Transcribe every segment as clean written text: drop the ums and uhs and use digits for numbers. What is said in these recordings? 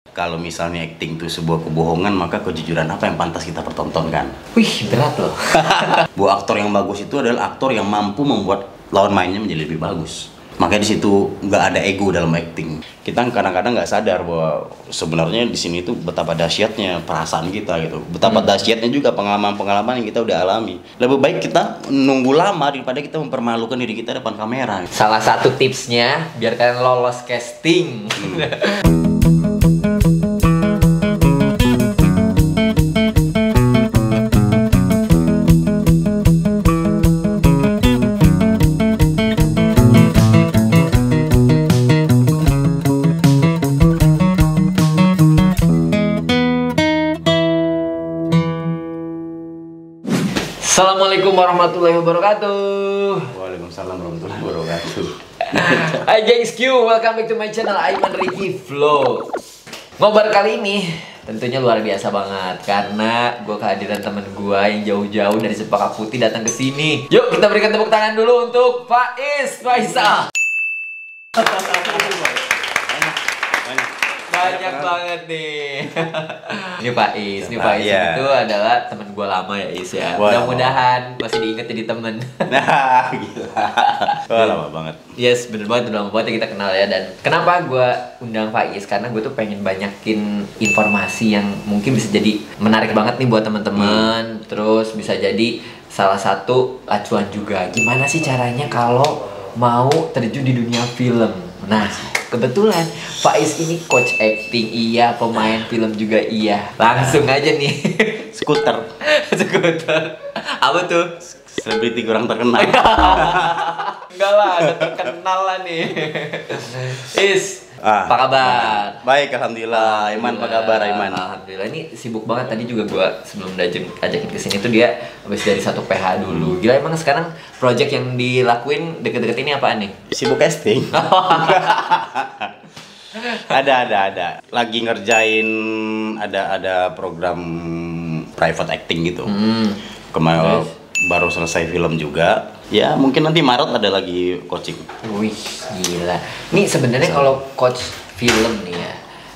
Kalau misalnya acting itu sebuah kebohongan, maka kejujuran apa yang pantas kita pertontonkan? Wih, berat loh. Bahwa aktor yang bagus itu adalah aktor yang mampu membuat lawan mainnya menjadi lebih bagus. Makanya di situ nggak ada ego dalam acting. Kita kadang-kadang nggak sadar bahwa sebenarnya di sini itu betapa dahsyatnya perasaan kita gitu. Betapa dahsyatnya juga pengalaman-pengalaman yang kita udah alami. Lebih baik kita nunggu lama daripada kita mempermalukan diri kita depan kamera. Salah satu tipsnya biar kalian lolos casting. Assalamualaikum warahmatullahi wabarakatuh. Waalaikumsalam warahmatullahi wabarakatuh. Hai gengs Q, welcome back to my channel Aiman Ricky Vlog. Ngobrol kali ini tentunya luar biasa banget karena gue kehadiran temen gue yang jauh-jauh dari Cempaka Putih datang ke sini. Yuk kita berikan tepuk tangan dulu untuk Faiz Faisal. Banyak banget nih. Ini Faiz, Iya. itu adalah temen gue lama ya Is ya. Wah, Mudah-mudahan masih diinget jadi temen. Nah, gila. Wah, lama banget. Yes, bener banget, udah lama banget ya kita kenal ya. Dan kenapa gue undang Faiz? Karena gue tuh pengen banyakin informasi yang mungkin bisa jadi menarik banget nih buat teman-teman. Terus bisa jadi salah satu acuan juga. Gimana sih caranya kalau mau terjun di dunia film? Nah, kebetulan Faiz ini coach acting iya, pemain film juga iya. Langsung aja nih. Skuter. Skuter. Apa tuh? Selebriti kurang terkenal. Enggak lah, ada terkenal lah nih. Is, apa kabar? Baik, alhamdulillah. Iman, apa kabar, Iman? Alhamdulillah, ini sibuk banget. Tadi juga gua sebelum ajakin kesini tuh dia habis dari satu PH dulu. Gila, emang sekarang project yang dilakuin deket-deket ini apaan nih? Sibuk casting. Ada. Lagi ngerjain ada program private acting gitu. Kemarin baru selesai film juga. Ya, mungkin nanti Maret ada lagi coaching. Wih, gila. Nih sebenarnya kalau coach film nih ya,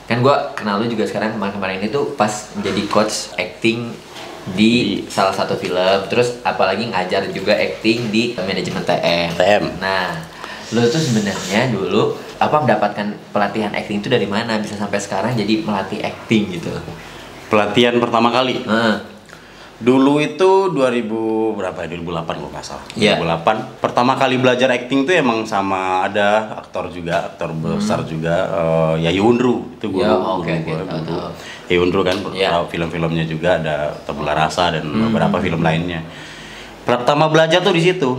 kan gua kenal lu juga sekarang kemarin ini tuh pas menjadi coach acting di salah satu film, terus apalagi ngajar juga acting di manajemen TM. Nah, lu tuh sebenarnya dulu apa mendapatkan pelatihan acting itu dari mana bisa sampai sekarang jadi melatih acting gitu? Pelatihan pertama kali. Dulu itu 2000 berapa ya? 2008 kalau nggak salah. Yeah. 2008. Pertama kali belajar acting tuh emang sama ada aktor besar juga, Yayu Undru. Itu guru. Yayu Undru kan, film-filmnya juga ada Tabula Rasa dan beberapa film lainnya. Pertama belajar tuh di situ.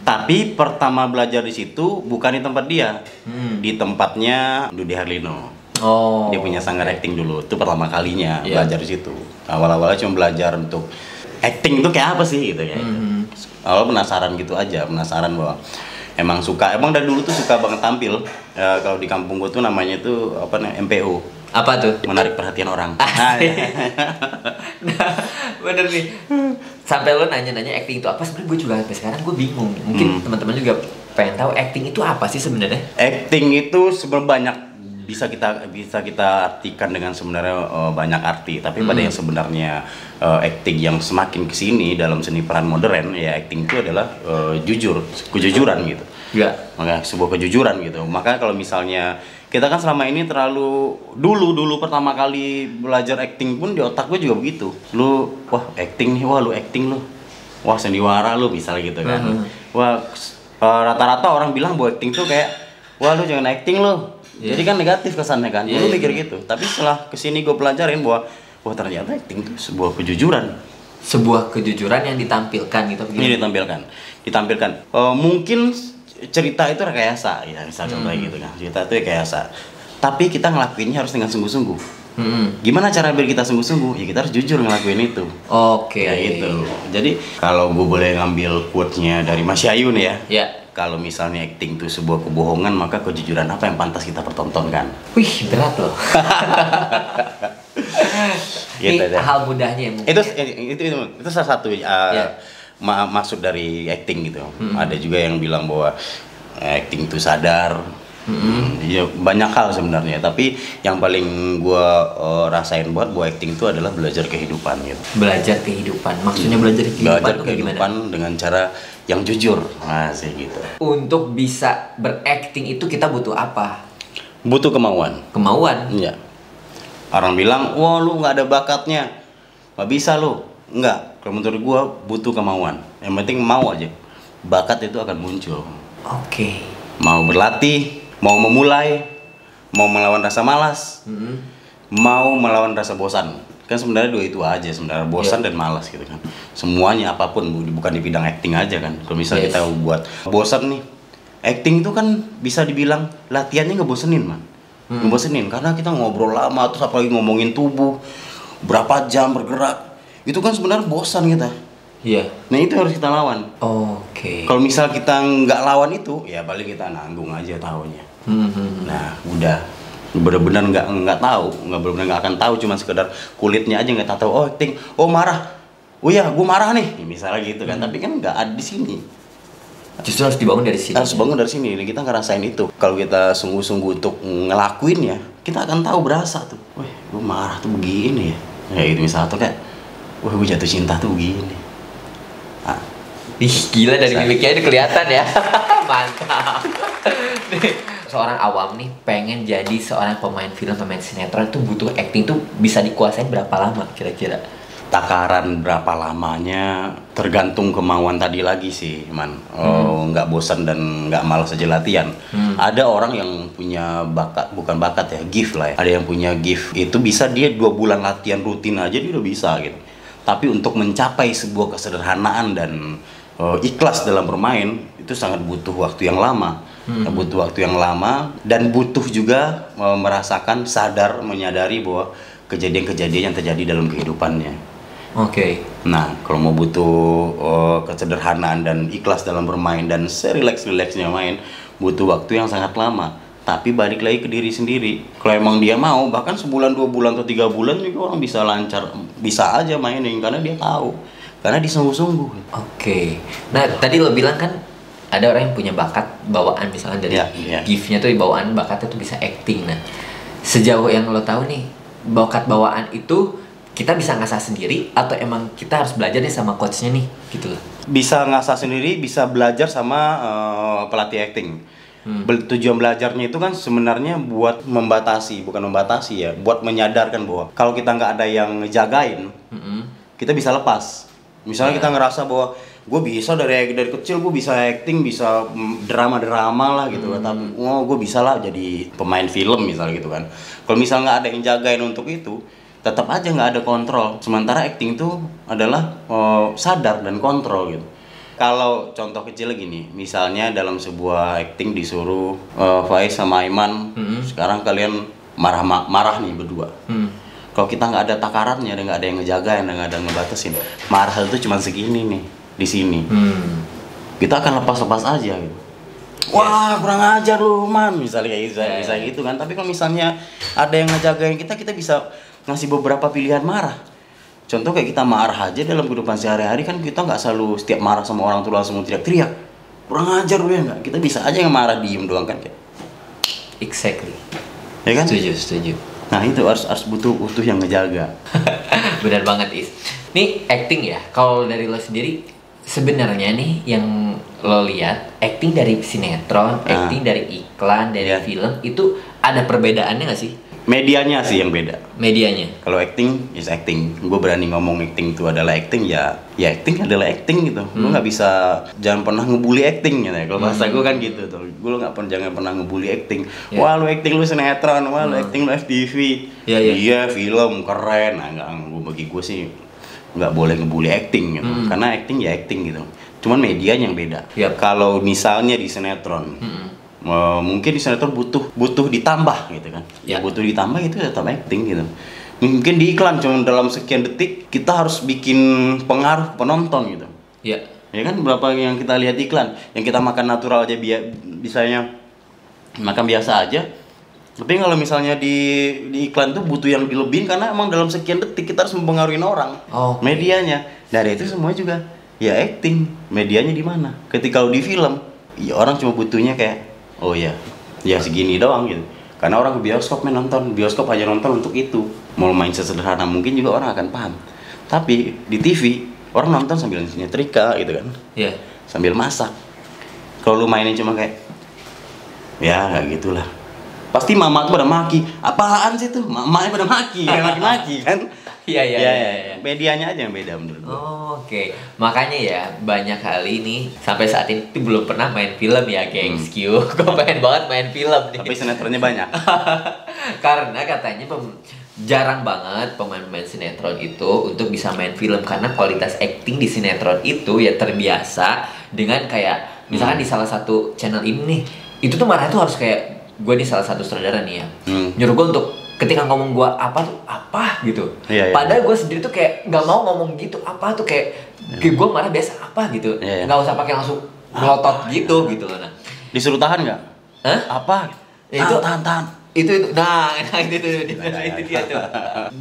Tapi pertama belajar di situ bukan di tempat dia, di tempatnya Dude Harlino. Dia punya sanggar acting dulu, itu pertama kalinya belajar di situ. Awal-awalnya cuma belajar untuk acting itu kayak apa sih gitu ya. Awal penasaran gitu aja, penasaran bahwa emang suka, emang dari dulu tuh suka banget tampil. Kalau di kampung gua tuh namanya tuh apa namanya MPO. Apa tuh? Menarik perhatian orang. Nah, bener nih. Sampai lo nanya-nanya acting itu apa, sebenarnya gue juga sampai sekarang gue bingung. Mungkin teman-teman juga pengen tahu acting itu apa sih sebenarnya? Acting itu sebenarnya banyak bisa kita artikan dengan sebenarnya banyak arti, tapi pada yang sebenarnya acting yang semakin kesini dalam seni peran modern ya acting itu adalah kejujuran gitu. Ya. Maka sebuah kejujuran gitu. Maka kalau misalnya kita kan selama ini terlalu dulu pertama kali belajar acting pun di otak gue juga begitu. Lu wah acting nih, wah lu acting lu. Wah sandiwara lu misalnya gitu kan. Wah rata-rata orang bilang bahwa acting tuh kayak wah lu jangan acting lu. Jadi kan negatif kesannya kan. Dulu mikir gitu. Tapi setelah kesini gue pelajarin bahwa wah ternyata acting itu sebuah kejujuran. Sebuah kejujuran yang ditampilkan gitu. Ini ditampilkan. Mungkin cerita itu rekayasa ya, misal contohnya gitu kan. Cerita itu rekayasa. Tapi kita ngelakuinnya harus dengan sungguh-sungguh. Gimana cara biar kita sungguh-sungguh? Ya kita harus jujur ngelakuin itu. Oke. Kayak gitu. Jadi kalau gue boleh ngambil quote-nya dari Mas Yayu nih ya. Ya. Kalau misalnya acting itu sebuah kebohongan, maka kejujuran apa yang pantas kita pertontonkan? Wih, berat loh. Gitu, Ini hal mudahnya mungkin. Itu salah satu maksud dari acting gitu. Ada juga yang bilang bahwa acting itu sadar, Ya banyak hal sebenarnya, tapi yang paling gua rasain buat gua acting itu adalah belajar kehidupan gitu. Belajar kehidupan, maksudnya belajar kehidupan Belajar tuh kayak kehidupan gimana? dengan cara yang jujur, masih gitu. Untuk bisa berakting itu kita butuh apa? Butuh kemauan. Kemauan. Iya. Orang bilang, wah lu nggak ada bakatnya, nggak bisa lu. Nggak. Kalau menurut gua butuh kemauan. Yang penting mau aja. Bakat itu akan muncul. Oke. Mau berlatih, mau memulai, mau melawan rasa malas, mau melawan rasa bosan. Kan sebenarnya dua itu aja sebenarnya, bosan dan malas gitu kan. Semuanya apapun, bukan di bidang acting aja kan. Kalau misalnya kita buat bosan nih, acting itu kan bisa dibilang latihannya ngebosenin man. Ngebosenin karena kita ngobrol lama, terus apalagi ngomongin tubuh, berapa jam bergerak, itu kan sebenarnya bosan kita. Iya. Nah itu harus kita lawan. Oke. Kalau misal kita nggak lawan itu, ya paling kita nanggung aja tahunya. Nah udah benar-benar nggak tahu, nggak benar-benar nggak akan tahu, cuma sekedar kulitnya aja nggak tahu. Oh acting, oh marah, oh ya gue marah nih, misalnya gitu kan. Tapi kan nggak ada di sini. Justru harus dibangun dari sini. Harus bangun dari sini. Kita ngerasain itu. Kalau kita sungguh-sungguh untuk ngelakuin ya, kita akan tahu berasa tuh. Wah, gue marah tuh begini ya. Ya itu misalnya tuh kayak, wah gue jatuh cinta tuh begini. Ih, gila dari mimiknya itu kelihatan ya. Mantap. Nih, seorang awam nih pengen jadi seorang pemain film, pemain sinetron itu butuh acting tuh bisa dikuasain berapa lama kira-kira? Takaran berapa lamanya tergantung kemauan tadi lagi sih, man. Nggak bosan dan nggak malas aja latihan. Ada orang yang punya bakat, bukan bakat ya, gift lah ya. Ada yang punya gift itu bisa dia 2 bulan latihan rutin aja dia udah bisa gitu. Tapi untuk mencapai sebuah kesederhanaan dan ikhlas dalam bermain itu sangat butuh waktu yang lama. Butuh waktu yang lama dan butuh juga merasakan sadar, menyadari bahwa kejadian-kejadian yang terjadi dalam kehidupannya. Oke. Nah, kalau mau butuh kesederhanaan dan ikhlas dalam bermain dan serileks-rileksnya main, butuh waktu yang sangat lama. Tapi balik lagi ke diri sendiri. Kalau emang dia mau, bahkan sebulan, 2 bulan, atau 3 bulan juga orang bisa lancar, bisa aja mainin karena dia tahu. Karena disungguh-sungguh. Oke. Nah, tadi lo bilang kan ada orang yang punya bakat bawaan misalnya dari gift-nya tuh bawaan bakatnya tuh bisa acting. Nah, sejauh yang lo tahu nih, bakat bawaan itu kita bisa ngasah sendiri atau emang kita harus belajar nih sama coachnya nih gitu loh? Bisa ngasah sendiri, bisa belajar sama pelatih acting. Tujuan belajarnya itu kan sebenarnya buat membatasi, bukan membatasi ya, buat menyadarkan bahwa kalau kita nggak ada yang ngejagain, kita bisa lepas. Misalnya kita ngerasa bahwa gue bisa dari kecil gue bisa acting, bisa drama lah gitu kan. Tapi gue bisa lah jadi pemain film misalnya gitu kan. Kalau misalnya nggak ada yang jagain untuk itu, tetap aja nggak ada kontrol. Sementara acting itu adalah sadar dan kontrol gitu. Kalau contoh kecil gini, misalnya dalam sebuah acting disuruh Faiz sama Aiman, sekarang kalian marah nih berdua. Kalau kita nggak ada takarannya, dan nggak ada yang ngejagain, dan nggak ada yang ngebatasin, marah itu cuma segini nih di sini. Kita akan lepas-lepas aja gitu. Wah, kurang ajar lu, man, misalnya kayak gitu, bisa gitu kan. Tapi kalau misalnya ada yang ngejagain kita bisa ngasih beberapa pilihan marah. Contoh kayak kita marah aja dalam kehidupan sehari-hari kan, kita nggak selalu setiap marah sama orang tuh langsung teriak-teriak. Kurang ajar lu ya nggak? Kita bisa aja yang marah diem doang kan kayak. Exactly. Ya kan? Setuju. Nah itu harus butuh yang ngejaga. Benar banget Is. Nih acting ya, kalau dari lo sendiri sebenarnya nih yang lo lihat acting dari sinetron, acting dari iklan, dari film itu ada perbedaannya nggak sih? Medianya sih yang beda. Medianya. Kalau acting is acting. Gue berani ngomong acting itu adalah acting ya acting adalah acting gitu. Lu nggak bisa, jangan pernah ngebully acting gitu ya. Kalau bahasa gue kan gitu tuh. Gue jangan pernah ngebully acting. Wah lu acting lu sinetron, wah lu acting lu FTV. Iya film keren. Nah bagi gue sih nggak boleh ngebully acting gitu. Karena acting ya acting gitu. Cuman medianya yang beda. Kalau misalnya di sinetron. Mungkin di sinetron butuh ditambah gitu kan. Butuh ditambah itu tetap acting gitu. Mungkin di iklan cuma dalam sekian detik kita harus bikin pengaruh penonton gitu. Ya kan berapa yang kita lihat iklan, yang kita makan natural aja bisanya makan biasa aja. Tapi kalau misalnya di iklan tuh butuh yang dilebihin karena emang dalam sekian detik kita harus mempengaruhi orang. Medianya. Dari itu semua juga ya acting. Medianya di mana? Ketika di film, ya orang cuma butuhnya kayak oh ya, ya segini doang gitu. Karena orang ke bioskop nonton, bioskop aja nonton untuk itu. Mau main sesederhana mungkin juga orang akan paham. Tapi di TV orang nonton sambil nyetrika gitu kan. Iya. Sambil masak. Kalau lu mainin cuma kayak ya gitulah. Pasti mama tuh pada maki. Apaan sih tuh? Mamanya pada maki, maki-maki kan. Iya. Medianya aja yang beda menurut gua. Oke. Makanya ya banyak kali nih sampai saat ini tuh belum pernah main film ya, gengs. Gue pengen banget main film nih. Tapi sinetronnya banyak. Karena katanya jarang banget pemain-pemain sinetron itu untuk bisa main film karena kualitas acting di sinetron itu ya terbiasa dengan kayak misalkan di salah satu channel ini nih, itu tuh marahnya tuh harus kayak gue nih salah satu sutradara nih ya, nyuruh gue untuk ketika ngomong gue apa tuh apa gitu. Padahal gue sendiri tuh kayak nggak mau ngomong gitu apa tuh kayak gue marah biasa apa gitu, nggak usah pakai langsung melotot gitu loh. Nah, disuruh tahan nggak? Apa? Itu tahan. Itu nah itu dia tuh.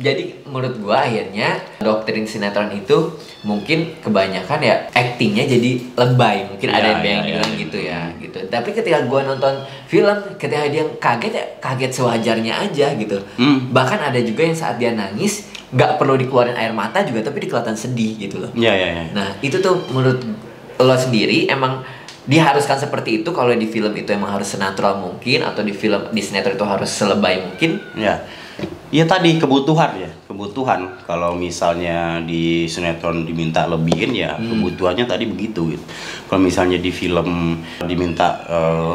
Jadi menurut gua akhirnya doktrin sinetron itu mungkin kebanyakan ya actingnya jadi lebay, mungkin ada yang bilang gitu ya gitu. Tapi ketika gua nonton film, ketika dia kaget sewajarnya aja gitu. Bahkan ada juga yang saat dia nangis nggak perlu dikeluarin air mata juga, tapi kelihatan sedih gitu loh. Nah itu tuh menurut lo sendiri emang diharuskan seperti itu kalau di film itu emang harus senatural mungkin, atau di sinetron itu harus selebay mungkin? Ya tadi kebutuhan. Kalau misalnya di sinetron diminta lebihin ya kebutuhannya tadi begitu gitu. Kalau misalnya di film diminta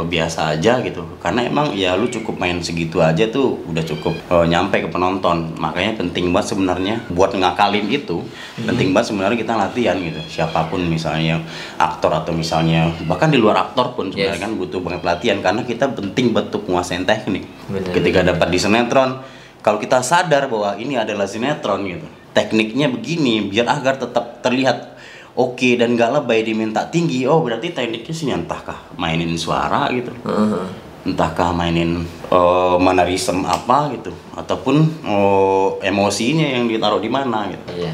biasa aja gitu, karena emang ya lu cukup main segitu aja tuh udah cukup nyampe ke penonton. Makanya penting banget sebenarnya buat ngakalin itu, penting banget sebenarnya kita latihan gitu. Siapapun misalnya aktor atau misalnya bahkan di luar aktor pun sebenarnya kan butuh banget latihan, karena kita penting betul menguasain teknik. Ketika dapat di sinetron, kalau kita sadar bahwa ini adalah sinetron gitu, tekniknya begini biar agar tetap terlihat oke dan gak lebay diminta tinggi, oh berarti tekniknya sih entahkah mainin suara gitu, entahkah mainin mannerism apa gitu, ataupun emosinya yang ditaruh di mana gitu.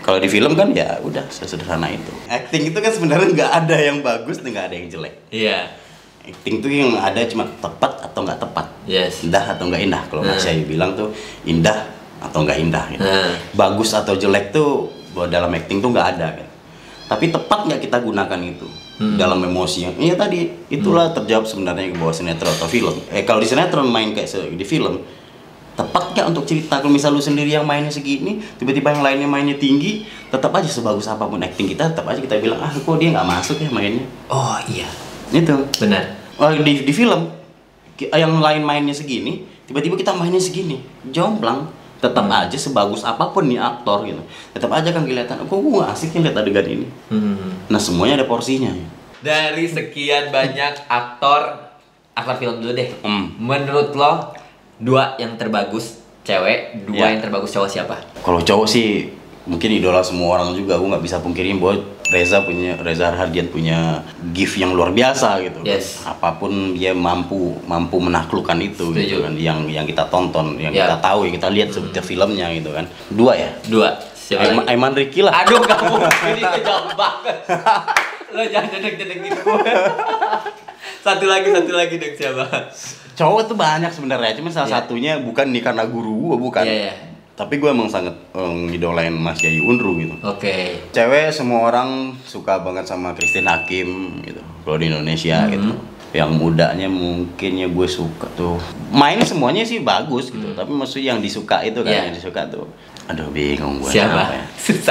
Kalau di film kan ya udah sesederhana itu. Acting itu kan sebenarnya nggak ada yang bagus dan nggak ada yang jelek. Acting tuh yang ada cuma tepat atau nggak tepat, indah atau nggak indah. Kalau Mas Yayu bilang tuh indah atau nggak indah gitu. Bagus atau jelek tuh dalam acting tuh nggak ada kan. Tapi tepat nggak kita gunakan itu dalam emosi yang tadi itulah terjawab sebenarnya bahwa sinetron atau film. Kalau di sinetron main kayak di film, tepat nggak untuk cerita? Kalau misal lu sendiri yang mainnya segini, tiba-tiba yang lainnya mainnya tinggi, tetap aja sebagus apapun acting kita, tetap aja kita bilang kok dia nggak masuk ya mainnya. Oh iya, itu benar. Di film yang lain mainnya segini, tiba-tiba kita mainnya segini, jomplang, tetap aja sebagus apapun nih aktor gitu, tetap aja kan kelihatan kok gue asik nih lihat adegan ini. Nah semuanya ada porsinya. Dari sekian banyak aktor film dulu deh, menurut lo 2 yang terbagus cewek, 2 yang terbagus cowok siapa? Kalau cowok sih mungkin idola semua orang juga, gue nggak bisa pungkirin bahwa Reza Rahardian punya gift yang luar biasa gitu. Apapun dia mampu menaklukkan itu gitu kan, yang kita tonton, yang kita tahu, yang kita lihat seperti filmnya gitu kan. 2 ya? 2. Aiman Ricky lah. Aduh kamu ini kejauh banget. Lo jangan dedek-dedek gitu. Satu lagi dong, siapa? Cowok tuh banyak sebenarnya, cuma salah satunya bukan nih karena guru gua, bukan. Tapi gue emang sangat ngidolain Mas Yayu Unru gitu. Cewek semua orang suka banget sama Christine Hakim gitu. Kalau di Indonesia gitu. Yang mudanya mungkin ya gue suka tuh. Main semuanya sih bagus gitu. Tapi maksudnya yang disuka itu kan, yang disuka tuh. Aduh bingung gue. Siapa?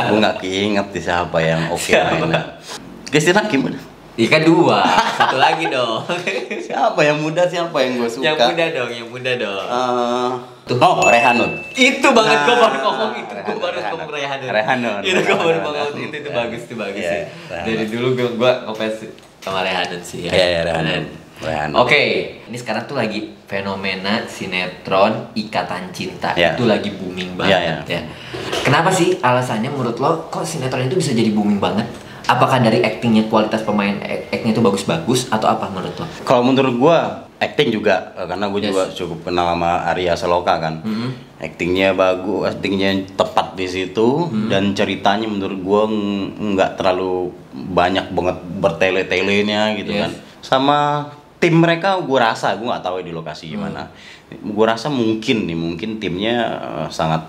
Gue nggak keinget siapa yang mainnya. Christine Hakim udah. Iya kan 2, satu lagi dong. Siapa yang muda, siapa yang gue suka? Yang muda dong. Rehanun. Itu banget, gue baru ngomong itu. Gue baru ngomong Rehanun. Itu gue baru ngomong itu bagus sih. Dari dulu gue ngefans sama Rehanun sih ya. Iya, Rehanun. Oke, ini sekarang tuh lagi fenomena sinetron Ikatan Cinta. Itu lagi booming banget ya. Kenapa sih alasannya menurut lo kok sinetron itu bisa jadi booming banget? Apakah dari actingnya, kualitas pemain actingnya itu bagus-bagus atau apa menurut lo? Kalau menurut gua acting juga, karena gue juga cukup kenal sama Arya Saloka kan. Actingnya bagus, actingnya tepat di situ, dan ceritanya menurut gua nggak terlalu banyak banget bertele-telenya gitu kan. Sama tim mereka gue rasa, gue nggak tahu di lokasi gimana. Gue rasa mungkin timnya sangat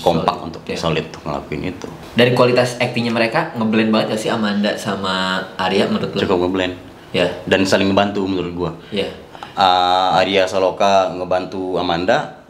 kompak untuk solid untuk ngelakuin itu. Dari kualitas aktingnya mereka ngeblend banget gak sih Amanda sama Arya menurut lo? Cukup ngeblend. Ya. Dan saling ngebantu menurut gue. Ya. Arya Saloka ngebantu Amanda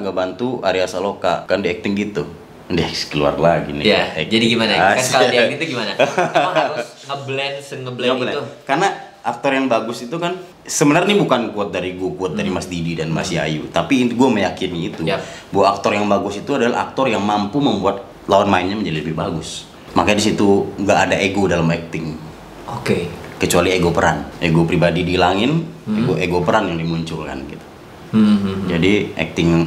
ngebantu Arya Saloka, kan di acting gitu. Dia keluar lagi nih. Ya, jadi gimana? Kan kalau di acting itu gimana? Emang harus ngeblend itu? Karena aktor yang bagus itu kan sebenarnya ini bukan quote dari gue, quote dari Mas Didi dan Mas Yayu, tapi gue meyakini itu bahwa aktor yang bagus itu adalah aktor yang mampu membuat lawan mainnya menjadi lebih bagus. Makanya di situ nggak ada ego dalam acting. Oke. Kecuali ego peran, ego pribadi dihilangin, ego peran yang dimunculkan gitu. Jadi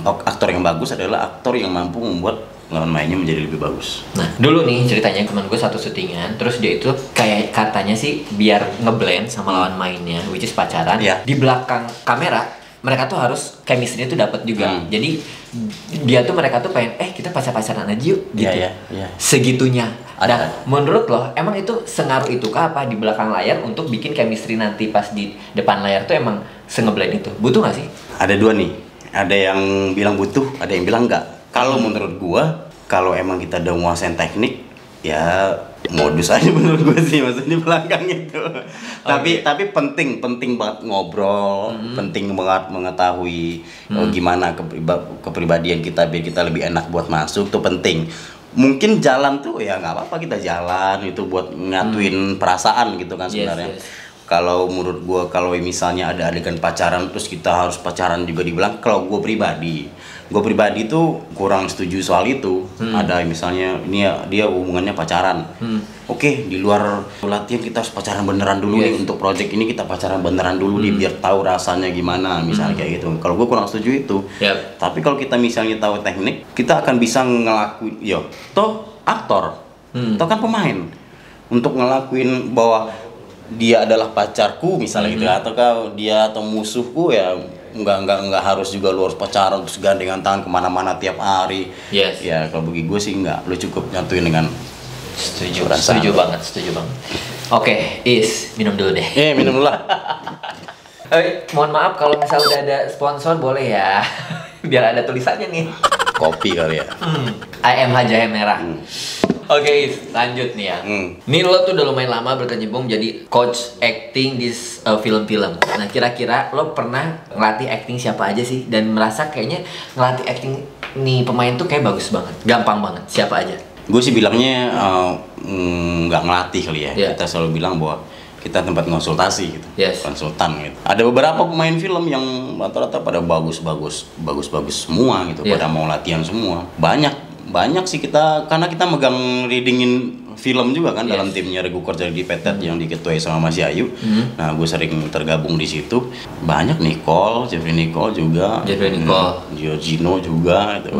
aktor yang bagus adalah aktor yang mampu membuat lawan mainnya menjadi lebih bagus. Nah, dulu nih ceritanya teman gue satu syutingan, terus dia itu kayak katanya sih biar ngeblend sama lawan mainnya, which is pacaran. Di belakang kamera mereka tuh harus chemistry-nya tuh dapat juga. Jadi mereka tuh pengen kita pacaran aja yuk gitu. Segitunya. Dan menurut lo emang itu sengaruh itu kah apa di belakang layar untuk bikin chemistry nanti pas di depan layar tuh emang ngeblend itu? Butuh gak sih? Ada dua nih. Ada yang bilang butuh, ada yang bilang enggak. Kalau menurut gua, kalau emang kita udah nguasain teknik, ya modus aja menurut gua sih, maksudnya di belakang itu. Tapi penting banget ngobrol, penting banget mengetahui gimana kepribadian kita biar kita lebih enak buat masuk, tuh penting. Mungkin jalan tuh ya nggak apa-apa, kita jalan itu buat ngatuin perasaan gitu kan sebenarnya. Kalau menurut gua, kalau misalnya ada adegan pacaran terus kita harus pacaran juga dibilang, kalau gua pribadi tuh kurang setuju soal itu. Ada misalnya ini dia hubungannya pacaran. Oke, di luar latihan kita harus pacaran beneran dulu nih, untuk project ini kita pacaran beneran dulu nih biar tahu rasanya gimana, misalnya kayak gitu. Kalau gue kurang setuju itu. Tapi kalau kita misalnya tahu teknik, kita akan bisa ngelakuin, toh aktor, toh kan pemain, untuk ngelakuin bahwa dia adalah pacarku misalnya gitu, atau dia atau musuhku, ya nggak harus juga lu harus pacaran terus gandengan tangan kemana-mana tiap hari. Ya kalau bagi gue sih nggak, lu cukup nyatuin dengan setuju banget. Oke, minum dulu deh. Minum dulu lah. Mohon maaf kalau misalnya udah ada sponsor, boleh ya biar ada tulisannya nih. Kopi kali ya. AMH Jahe Merah. Oke, lanjut nih ya. Nih lo tuh udah lumayan lama berkecimpung jadi coach acting di film-film. Nah, kira-kira lo pernah ngelatih acting siapa aja sih? Dan merasa kayaknya ngelatih acting nih pemain tuh kayak bagus banget, gampang banget. Siapa aja? Gue sih bilangnya nggak ngelatih kali ya. Kita selalu bilang bahwa kita tempat konsultasi gitu, konsultan gitu. Ada beberapa pemain film yang rata-rata pada bagus semua gitu, pada mau latihan semua. Banyak sih kita, karena kita megang readingin film juga kan dalam timnya Regu Kerja di Petet yang diketuai sama Mas Yayu. Nah, gue sering tergabung di situ. Banyak Jeffrey Nicole juga, Giorgino juga itu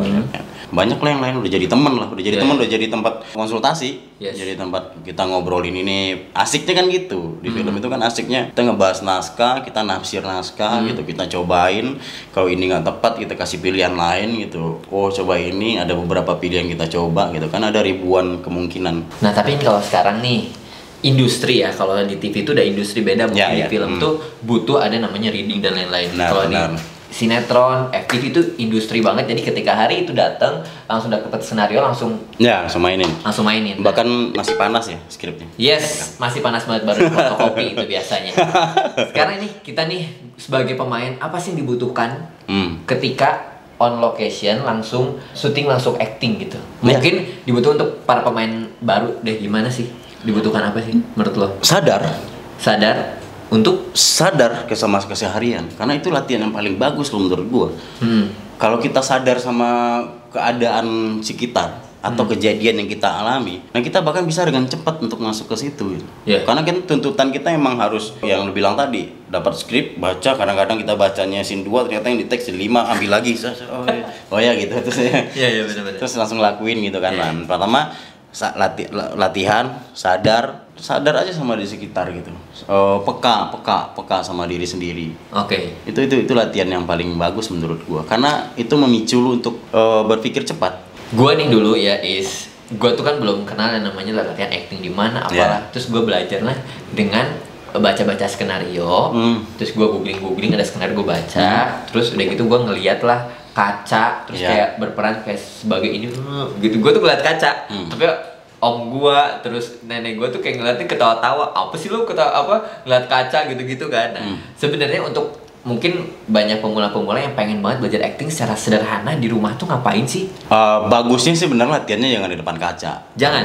banyak lah yang lain, udah jadi teman lah, udah jadi tempat konsultasi, jadi tempat kita ngobrolin ini. Asiknya kan gitu di film itu kan, asiknya kita ngebahas naskah, kita nafsir naskah gitu, kita cobain, kalau ini nggak tepat kita kasih pilihan lain gitu. Coba ini, ada beberapa pilihan kita coba gitu kan, ada ribuan kemungkinan. Nah, tapi kalau sekarang nih industri ya, kalau di TV itu udah industri beda, mungkin di film tuh butuh ada namanya reading dan lain-lain. Kalau di sinetron, FTV itu industri banget, jadi ketika hari itu datang langsung dapet senario langsung mainin. Bahkan masih panas ya skripnya. Masih panas banget, baru fotokopi itu biasanya. Sekarang ini kita nih sebagai pemain, apa sih yang dibutuhkan ketika on location langsung syuting langsung acting gitu? Mungkin dibutuhkan untuk para pemain baru deh, gimana sih? Dibutuhkan apa sih menurut lo? Sadar untuk sadar sama keseharian, karena itu latihan yang paling bagus loh menurut gua. Kalau kita sadar sama keadaan sekitar atau kejadian yang kita alami, nah kita bahkan bisa dengan cepat untuk masuk ke situ. Karena kan tuntutan kita emang harus yang lu bilang tadi, dapat skrip, baca, kadang-kadang kita bacanya scene 2 ternyata yang di teks 5, ambil lagi. Gitu terus benar-benar. Terus langsung lakuin gitu kan. Pertama latihan, sadar aja sama di sekitar gitu. Peka sama diri sendiri. Itu latihan yang paling bagus menurut gua, karena itu memicu lu untuk berpikir cepat. Gua nih dulu ya gua tuh kan belum kenal yang namanya latihan acting di mana apalah. Terus gua belajar lah dengan baca-baca skenario, terus gue googling ada skenario gue baca, terus udah gitu gue ngeliat lah kaca, terus kayak berperan kayak sebagai ini gitu. Gue tuh ngeliat kaca, tapi om gue terus nenek gue tuh kayak ngeliatin ketawa-tawa, apa sih lo ngeliat kaca gitu-gitu kan. Nah, sebenarnya untuk mungkin banyak pemula-pemula yang pengen banget belajar acting secara sederhana di rumah tuh ngapain sih? Bagusnya sih bener latihannya jangan di depan kaca. Jangan.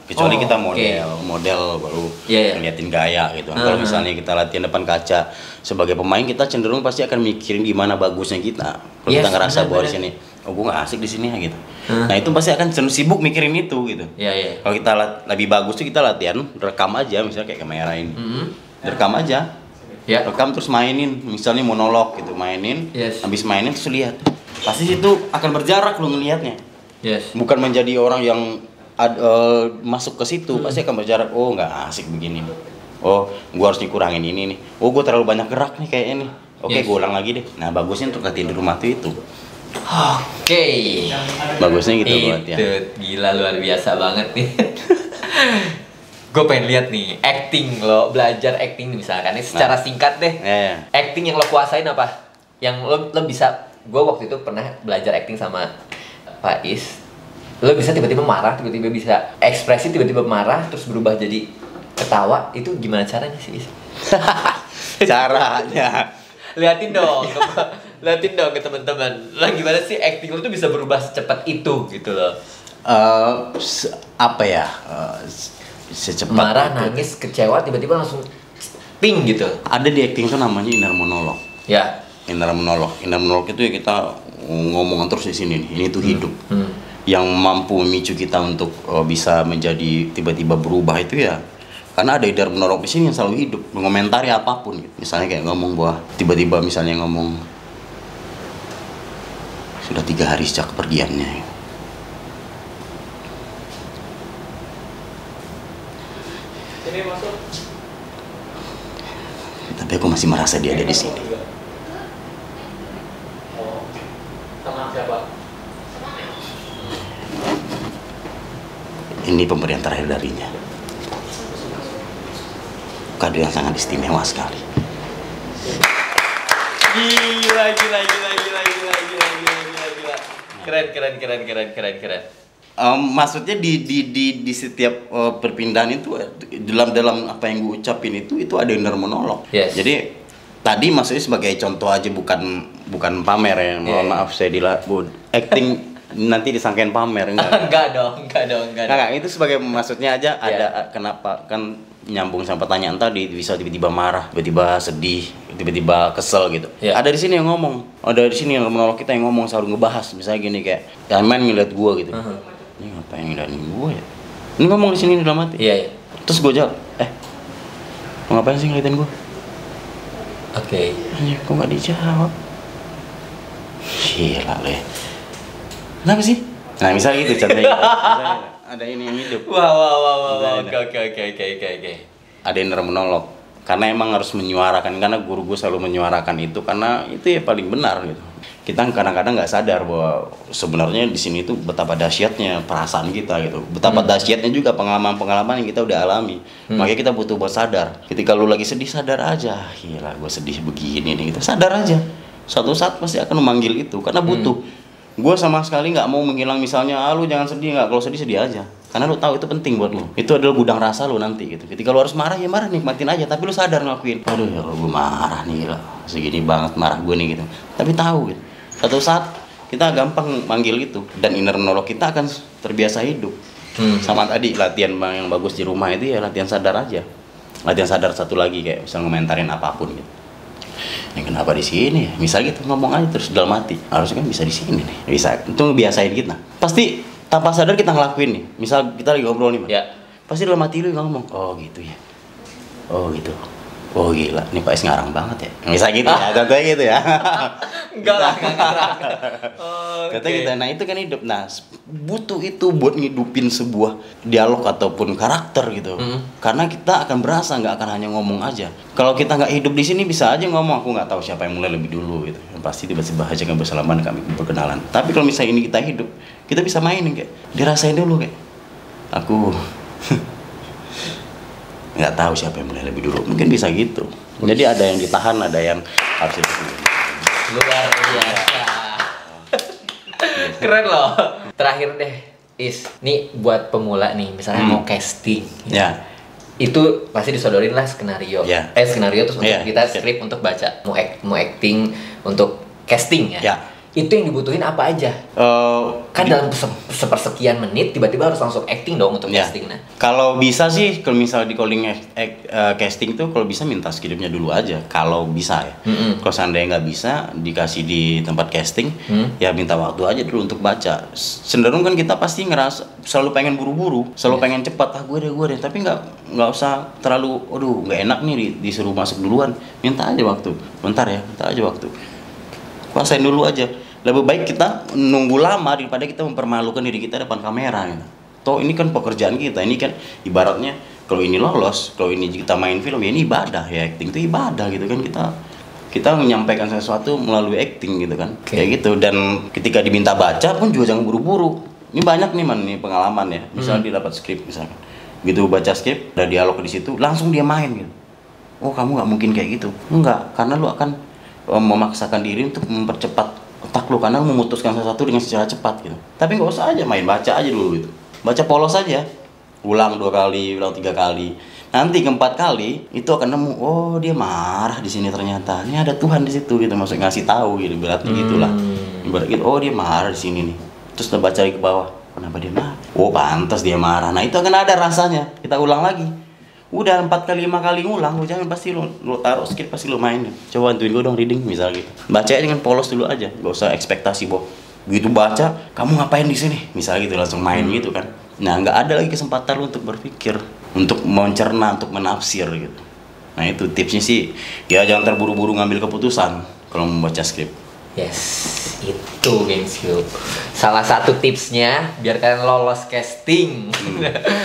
Kecuali kita model baru ngeliatin gaya gitu. Kalau misalnya kita latihan depan kaca sebagai pemain, kita cenderung pasti akan mikirin gimana bagusnya kita. Kalau kita ngerasa bahwa di sini, gue nggak asik di sini gitu. Nah itu pasti akan cenderung sibuk mikirin itu gitu. Kalau kita lebih bagus tuh kita latihan rekam aja, misalnya kayak kamera ini, rekam aja. Rekam terus mainin, misalnya monolog gitu, mainin, habis mainin terus lihat. Pasti itu akan berjarak lu ngelihatnya. Bukan menjadi orang yang masuk ke situ, pasti akan berjarak. Oh nggak asik begini. Oh gua harus dikurangin ini nih. Oh gua terlalu banyak gerak nih kayaknya nih. Oke, gua ulang lagi deh. Nah bagusnya untuk latihan di rumah tuh itu. Bagusnya gitu buat ya. Itu gila, luar biasa banget nih. Gue pengen lihat nih acting lo, belajar acting misalkan ini secara singkat deh. Acting yang lo kuasain apa? Yang lo bisa, gue waktu itu pernah belajar acting sama Pak Is. Lo bisa tiba-tiba marah, tiba-tiba bisa ekspresi, tiba-tiba marah, terus berubah jadi ketawa. Itu gimana caranya sih, Is? Caranya liatin dong ke teman-teman. Lo gimana sih acting lo tuh bisa berubah secepat itu gitu loh? Secepat marah, nangis, kecewa, tiba-tiba langsung ping gitu. Ada di acting tuh namanya inner monolog. Inner monolog itu ya kita ngomong terus di sini nih. Ini tuh hidup. Yang mampu memicu kita untuk bisa menjadi tiba-tiba berubah itu ya. Karena ada inner monolog di sini yang selalu hidup, mengomentari apapun gitu. Misalnya kayak ngomong bahwa tiba-tiba misalnya ngomong sudah 3 hari sejak kepergiannya. Tapi aku masih merasa dia ada di sini. Ini pemberian terakhir darinya. Kado yang sangat istimewa sekali. Gila. Keren. Maksudnya di setiap perpindahan itu dalam apa yang gue ucapin itu ada inner monolog. Jadi tadi maksudnya sebagai contoh aja, bukan pamer ya. Mohon maaf saya acting nanti disangkain pamer enggak dong. Enggak, itu sebagai maksudnya aja ada kenapa kan nyambung sama pertanyaan tadi, bisa tiba-tiba marah, tiba-tiba sedih, tiba-tiba kesel gitu. Ada di sini yang ngomong. Ada di sini yang monolog kita yang ngomong selalu ngebahas misalnya gini kayak Yaman ngeliat gua gitu. Ini ngapain ngeliatin gue ya? Ini ngomong di sini dalam hati. Terus gue jawab, mau ngapain sih ngeliatin gue? Kok nggak dijawab? Gila lo ya. Kenapa sih? Nah misalnya gitu contohnya. Misalnya ada ini yang hidup. Oke. Ada inner monolog. Karena emang harus menyuarakan, karena guru gue selalu menyuarakan itu karena itu ya paling benar gitu. Kita kadang-kadang nggak sadar bahwa sebenarnya di sini itu betapa dahsyatnya perasaan kita gitu, betapa dahsyatnya juga pengalaman-pengalaman yang kita udah alami. Makanya kita butuh buat sadar. Ketika lu lagi sedih, sadar aja, gila gue sedih begini nih, kita sadar aja. Suatu saat pasti akan memanggil itu, karena butuh. Gue sama sekali nggak mau menghilang misalnya, lu jangan sedih, nggak, kalau sedih aja. Karena lu tahu itu penting buat lu. Itu adalah gudang rasa lu nanti gitu. Ketika lu harus marah ya marah, nikmatin aja. Tapi lu sadar ngelakuin. Aduh ya gue marah nih lah, segini banget marah gue nih gitu. Tapi tahu gitu. Suatu saat kita gampang manggil itu dan inner monolog kita akan terbiasa hidup. Sama tadi latihan yang bagus di rumah itu ya latihan sadar aja. Latihan sadar satu lagi kayak bisa ngomentarin apapun gitu. Ini kenapa di sini? Misal gitu ngomong aja terus dalam hati. Harusnya kan bisa di sini nih. Bisa. Itu ngebiasain kita. Pasti tanpa sadar kita ngelakuin nih. Misal kita lagi ngobrol nih, Mas. Pasti dalam hati lu ngomong, "Oh gitu ya. Oh gitu. Oh gila, ini Pak Is ngarang banget ya." Misal gitu ya, contohnya gitu ya. Enggak lah, ngarang. Kata kita, nah itu kan hidup. Nah, butuh itu buat ngidupin sebuah dialog ataupun karakter gitu. Karena kita akan berasa, nggak akan hanya ngomong aja. Kalau kita nggak hidup di sini bisa aja ngomong, aku nggak tahu siapa yang mulai lebih dulu gitu. Pasti tiba-tiba aja nggak bersalaman, kami berkenalan. Tapi kalau misalnya ini kita hidup, kita bisa mainin kayak, dirasain dulu kayak, aku nggak tahu siapa yang mulai lebih dulu, mungkin bisa gitu. Jadi ada yang ditahan, ada yang harus itu. Luar biasa. Keren loh. Terakhir deh, nih buat pemula nih, misalnya mau casting. Ya. Itu pasti disodorin lah skenario. Skenario terus untuk kita skrip untuk baca. Mau acting untuk casting ya. Itu yang dibutuhin apa aja? Kan dalam sepersekian menit tiba-tiba harus langsung acting dong untuk casting. Nah, kalau bisa sih, kalau misal di calling casting tuh kalau bisa minta skripnya dulu aja. Kalau bisa ya. Kalau seandainya nggak bisa dikasih di tempat casting, ya minta waktu aja dulu untuk baca. Cenderung kan kita pasti ngerasa selalu pengen buru-buru, selalu pengen cepat. Gue deh. Tapi nggak usah terlalu, aduh nggak enak nih disuruh masuk duluan. Minta aja waktu. Bentar ya, minta aja waktu. Kuasain dulu aja. Lebih baik kita nunggu lama daripada kita mempermalukan diri kita depan kamera gitu. Toh ini kan pekerjaan kita, ini kan ibaratnya kalau ini lolos, kalau ini kita main film ya ini ibadah ya, acting itu ibadah gitu kan, kita menyampaikan sesuatu melalui acting gitu kan. Kayak gitu. Dan ketika diminta baca pun juga jangan buru-buru. Ini banyak nih pengalaman ya. Misalnya dia dapat skrip misalkan. Gitu baca skrip, ada dialog di situ, langsung dia main gitu. Oh, kamu nggak mungkin kayak gitu. Enggak, karena lu akan memaksakan diri untuk mempercepat otak lu karena memutuskan sesuatu dengan secara cepat gitu. Tapi nggak usah aja main, baca aja dulu gitu. Baca polos aja. Ulang 2 kali, ulang 3 kali. Nanti keempat kali itu akan nemu, oh dia marah di sini ternyata. Ini ada Tuhan di situ gitu, maksud ngasih tahu gitu, berarti gitulah. Ibarat gitu, oh dia marah di sini nih. Terus kita baca lagi ke bawah. Kenapa dia marah? Oh, pantas dia marah. Nah, itu akan ada rasanya. Kita ulang lagi. Udah 4 kali 5 kali ngulang, lu jangan pasti lu taruh skrip, pasti lu main. Coba bantuin gue dong reading misal gitu. Baca dengan polos dulu aja, gak usah ekspektasi boh. Begitu baca, kamu ngapain di sini? Misal gitu langsung main gitu kan. Nah, nggak ada lagi kesempatan lu untuk berpikir, untuk mencerna, untuk menafsir gitu. Nah, itu tipsnya sih. Ya jangan terburu-buru ngambil keputusan kalau membaca skrip. Yes, itu Gamescube. Salah satu tipsnya biar kalian lolos casting.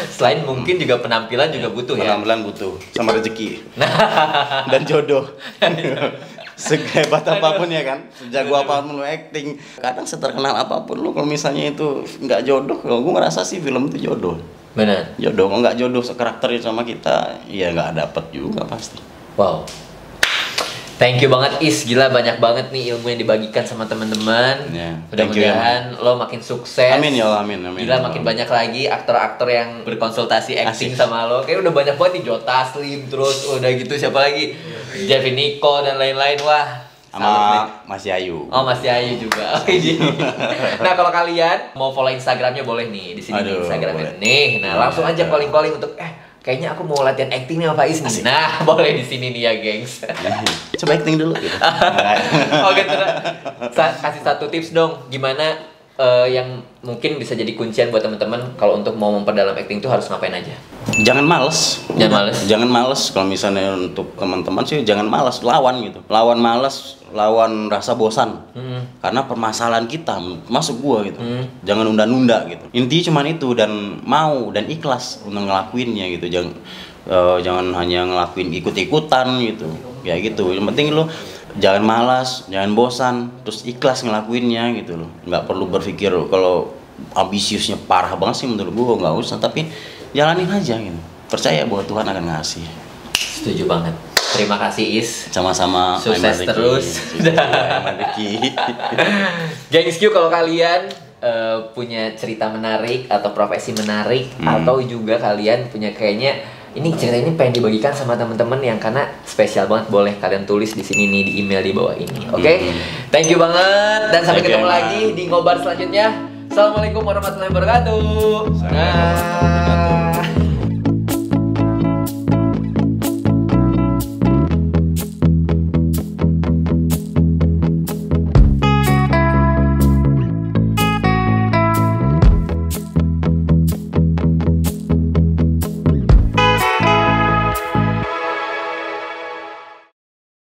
Selain mungkin juga penampilan juga butuh ya. Penampilan butuh, sama rezeki. Dan jodoh. Sehebat apapun ya kan, sejago apapun lu acting, kadang seterkenal apapun lu, kalau misalnya itu nggak jodoh, kalau gue ngerasa sih film itu jodoh. Benar. Jodoh, kalau nggak jodoh karakternya sama kita, ya nggak dapet juga pasti. Wow. Thank you banget gila banyak banget nih ilmu yang dibagikan sama teman-teman. Mudah-mudahan lo makin sukses. Amin ya Allah, amin. Gila makin banyak lagi aktor-aktor yang berkonsultasi acting sama lo. Kayak udah banyak banget nih, Joe Taslim, terus udah gitu siapa lagi? Jeffy Nicole dan lain-lain. Wah. Sama Mas Yayu. Oh, Mas Yayu juga. Nah, kalau kalian mau follow Instagramnya boleh nih di sini. Instagramnya nih. Nah, langsung aja calling untuk kayaknya aku mau latihan acting nih sama Faiz nih. Nah, boleh di sini nih ya, gengs. Coba acting dulu gitu. Oke, kasih satu tips dong, gimana yang mungkin bisa jadi kuncian buat teman-teman kalau untuk mau memperdalam acting itu harus ngapain aja? Jangan males. Jangan males. Kalau misalnya untuk teman-teman sih jangan males, lawan gitu. Lawan males, lawan rasa bosan. Karena permasalahan kita, masuk gua gitu. Jangan nunda-nunda gitu. Intinya cuma itu, dan mau dan ikhlas untuk ngelakuinnya gitu. Jangan hanya ngelakuin ikut-ikutan gitu. Ya gitu. Yang penting lu jangan malas, jangan bosan, terus ikhlas ngelakuinnya gitu loh. Nggak perlu berpikir kalau ambisiusnya parah banget sih menurut gua, nggak usah, tapi jalanin aja gitu. Percaya bahwa Tuhan akan ngasih. Setuju banget. Terima kasih Sama-sama. Sukses terus. Gengs Q, kalau kalian punya cerita menarik atau profesi menarik, atau juga kalian punya kayaknya ini cerita ini pengen dibagikan sama teman-teman yang karena spesial banget, boleh kalian tulis di sini nih di email di bawah ini. Oke? Thank you banget dan sampai ketemu lagi di ngobar selanjutnya. Assalamualaikum warahmatullahi wabarakatuh.